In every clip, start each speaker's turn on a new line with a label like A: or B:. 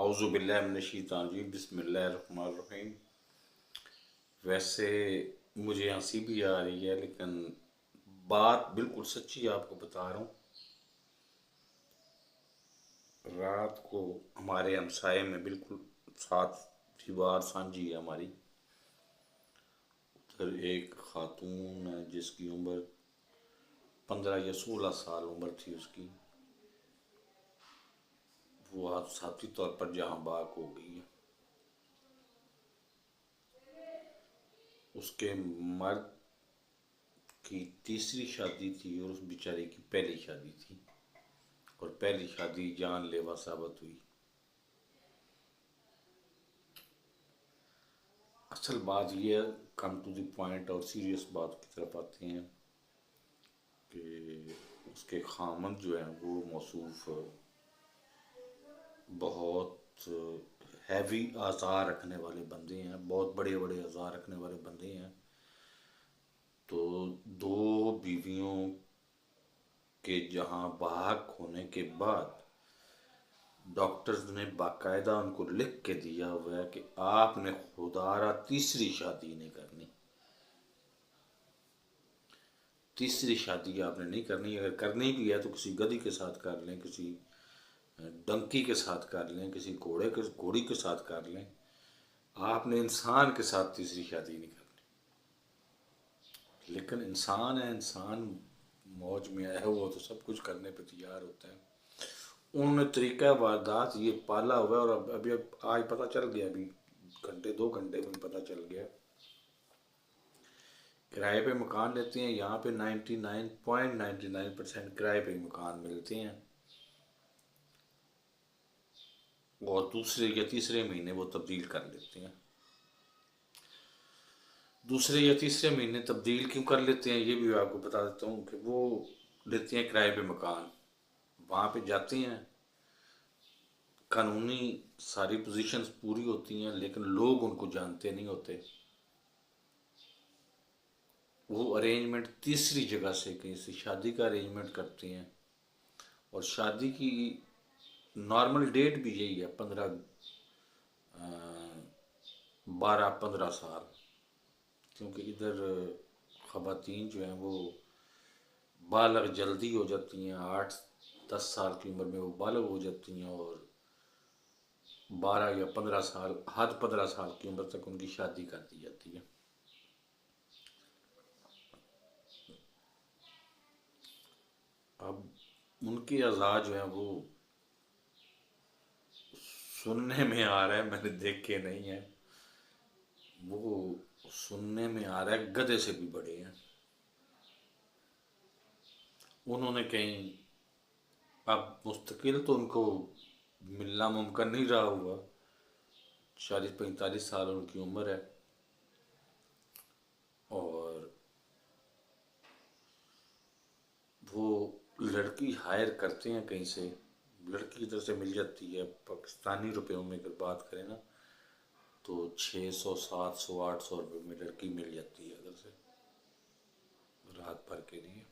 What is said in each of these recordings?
A: औज़ु बिल्लाहि मिनश्शैतानिर्रजीम बिस्मिल्लाहिर्रहमानिर्रहीम। वैसे मुझे हंसी भी आ रही है, लेकिन बात बिल्कुल सच्ची आपको बता रहा हूँ। रात को हमारे हमसाए में बिल्कुल साथ दीवार साझी है हमारी। उधर एक खातून है जिसकी उम्र 15 या 16 साल उम्र थी उसकी। वो हादसाती तौर पर जहाँ बाग हो गई है। उसके मर्द की तीसरी शादी थी और उस बेचारे की पहली शादी थी, और पहली शादी जानलेवा साबित हुई। असल बात यह है, कम टू द पॉइंट और सीरियस बात की तरफ आते हैं कि उसके खामद जो है वो मौसूफ बहुत हैवी आज़ार रखने वाले बंदे हैं, बहुत बड़े बड़े आज़ार रखने वाले बंदे हैं। तो दो बीवियों के जहाँ बाहक होने के बाद डॉक्टर्स ने बाकायदा उनको लिख के दिया हुआ है कि आपने खुदारा तीसरी शादी नहीं करनी। तीसरी शादी आपने नहीं करनी। अगर करनी भी है तो किसी गधी के साथ कर लें, किसी डंकी के साथ कर लें, किसी घोड़ी के साथ कर लें। आपने इंसान के साथ तीसरी शादी नहीं करनी। लेकिन इंसान है, इंसान मौज में आया हुआ तो सब कुछ करने पे तैयार होता है। उन्होंने तरीका वारदात ये पाला हुआ है, और अभी आज पता चल गया, अभी घंटे 2 घंटे में पता चल गया। किराए पे मकान लेते हैं यहाँ पे 99.99% किराए पे मकान मिलते हैं, और दूसरे या तीसरे महीने वो तब्दील कर लेते हैं। दूसरे या तीसरे महीने तब्दील क्यों कर लेते हैं ये भी आपको बता देता हूँ कि वो लेते हैं किराए पे मकान, वहाँ पे जाते हैं, कानूनी सारी पोजीशंस पूरी होती हैं, लेकिन लोग उनको जानते नहीं होते। वो अरेंजमेंट तीसरी जगह से कहीं से शादी का अरेंजमेंट करते हैं, और शादी की नॉर्मल डेट भी यही है, 12-15 साल। क्योंकि इधर ख़वातीन जो हैं वो बालग जल्दी हो जाती हैं, 8-10 साल की उम्र में वो बालग हो जाती हैं, और 12 या 15 साल, हद 15 साल की उम्र तक उनकी शादी कर दी जाती है। अब उनके आज़ाद जो हैं वो सुनने में आ रहा है, मैंने देखे नहीं है, वो सुनने में आ रहा है गधे से भी बड़े हैं। उन्होंने कहीं, अब मुस्तकिल तो उनको मिलना मुमकिन नहीं रहा हुआ, 40-45 साल उनकी उम्र है, और वो लड़की हायर करते हैं कहीं से। लड़की इधर से मिल जाती है, पाकिस्तानी रुपयों में अगर बात करें ना तो 600, 700, 800 रुपये में लड़की मिल जाती है इधर से रात भर के लिए।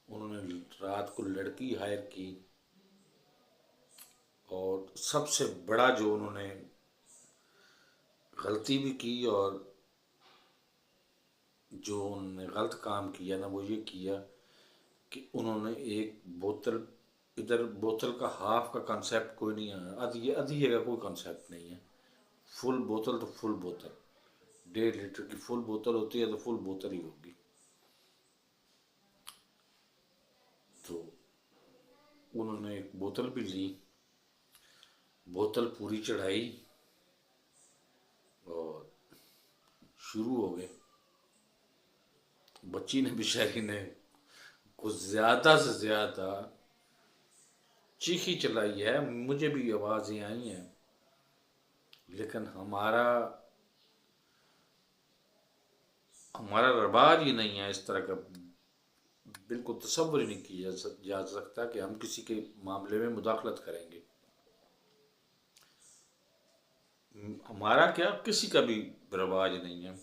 A: उन्होंने रात को लड़की हायर की, और सबसे बड़ा जो उन्होंने गलती भी की, और जो उन्होंने गलत काम किया ना वो ये किया कि उन्होंने एक बोतल, इधर बोतल का हाफ का कंसेप्ट कोई नहीं है, आधी आधी जगह कोई कंसेप्ट नहीं है। फुल बोतल तो फुल बोतल, 1.5 लीटर की फुल बोतल होती है तो फुल बोतल ही होगी। तो उन्होंने एक बोतल भी ली, बोतल पूरी चढ़ाई, और शुरू हो गए। बच्ची ने, बेचारी ने कुछ ज़्यादा से ज़्यादा चीखी चलाई है, मुझे भी आवाज़ें आई हैं, लेकिन हमारा हमारा रवाज ही नहीं है इस तरह का। बिल्कुल तसव्वुर ही नहीं किया जा सकता कि हम किसी के मामले में मुदाखलत करेंगे। हमारा क्या, किसी का भी रवाज नहीं है।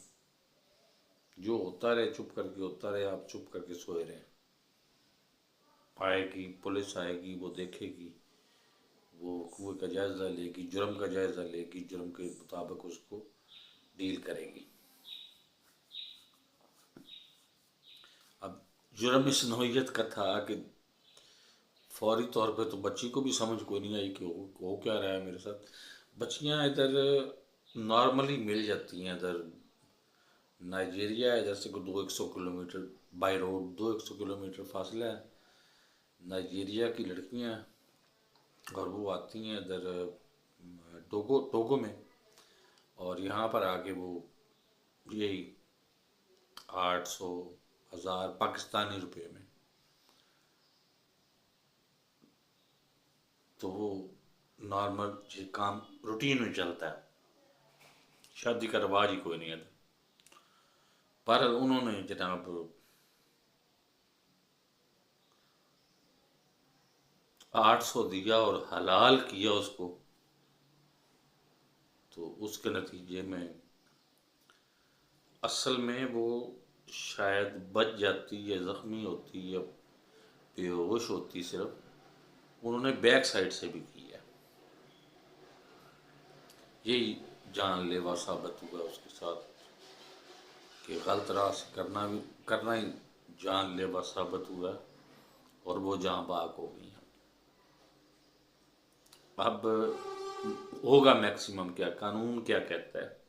A: जो होता रहे चुप करके होता रहे, आप चुप करके सोए रहे। आएगी पुलिस, आएगी, वो देखेगी, वो का जायज़ा लेगी, जुर्म का जायज़ा लेगी, जुर्म के मुताबिक उसको डील करेगी। अब जुर्म इस नौइयत का था कि फौरी तौर पे तो बच्ची को भी समझ कोई नहीं आई कि हो क्या रहा है मेरे साथ। बच्चियां इधर नॉर्मली मिल जाती हैं, इधर नाइजीरिया है, जैसे को 200-100 किलोमीटर बाई रोड, 200-100 किलोमीटर फासला है। नाइजीरिया की लड़कियां, और वो आती हैं इधर टोगो टोगो में, और यहाँ पर आके वो यही 800 1000 पाकिस्तानी रुपए में, तो वो नॉर्मल काम रूटीन में चलता है, शादी का रवाज ही कोई नहीं है। पर उन्होंने जनाब 800 दिया और हलाल किया उसको, तो उसके नतीजे में असल में वो शायद बच जाती या ज़ख्मी होती या बेहोश होती। सिर्फ उन्होंने बैक साइड से भी किया, यही जानलेवा साबित हुआ उसके साथ कि गलत राह से करना ही जानलेवा साबित हुआ, और वो जहाँ बाग हो गई। अब होगा मैक्सिमम क्या, कानून क्या कहता है?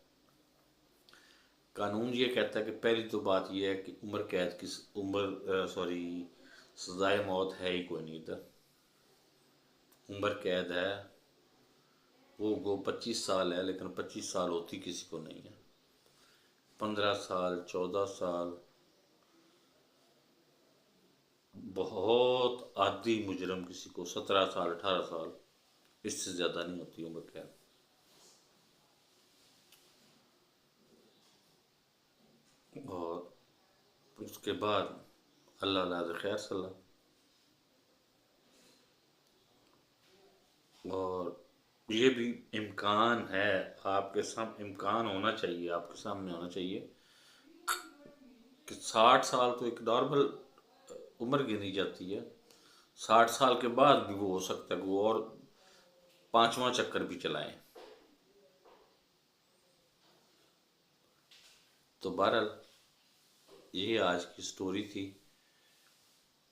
A: कानून ये कहता है कि पहली तो बात ये है कि उम्र कैद की सजाए मौत है ही कोई नहीं इधर। उम्र कैद है, वो 25 साल है, लेकिन 25 साल होती किसी को नहीं है। 15 साल, 14 साल, बहुत आदी मुजरम किसी को 17 साल, 18 साल, इससे ज़्यादा नहीं होती उम्र कैद। और उसके बाद अल्लाह ला खैर सल्ला। और ये भी इम्कान है, आपके सामने इम्कान होना चाहिए, आपके सामने होना चाहिए कि 60 साल तो एक नॉर्मल उम्र गिनी जाती है। 60 साल के बाद भी वो हो सकता है कि वो और 5वां चक्कर भी चलाएं। तो बहरहाल ये आज की स्टोरी थी।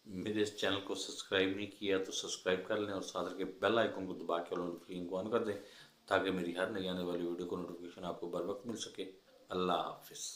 A: मेरे इस चैनल को सब्सक्राइब नहीं किया तो सब्सक्राइब कर लें, और साथ के बेल आइकन को दबा के नोटिफिकेशन को ऑन कर दें, ताकि मेरी हर नई आने वाली वीडियो को नोटिफिकेशन आपको बर वक्त मिल सके। अल्लाह हाफिज़।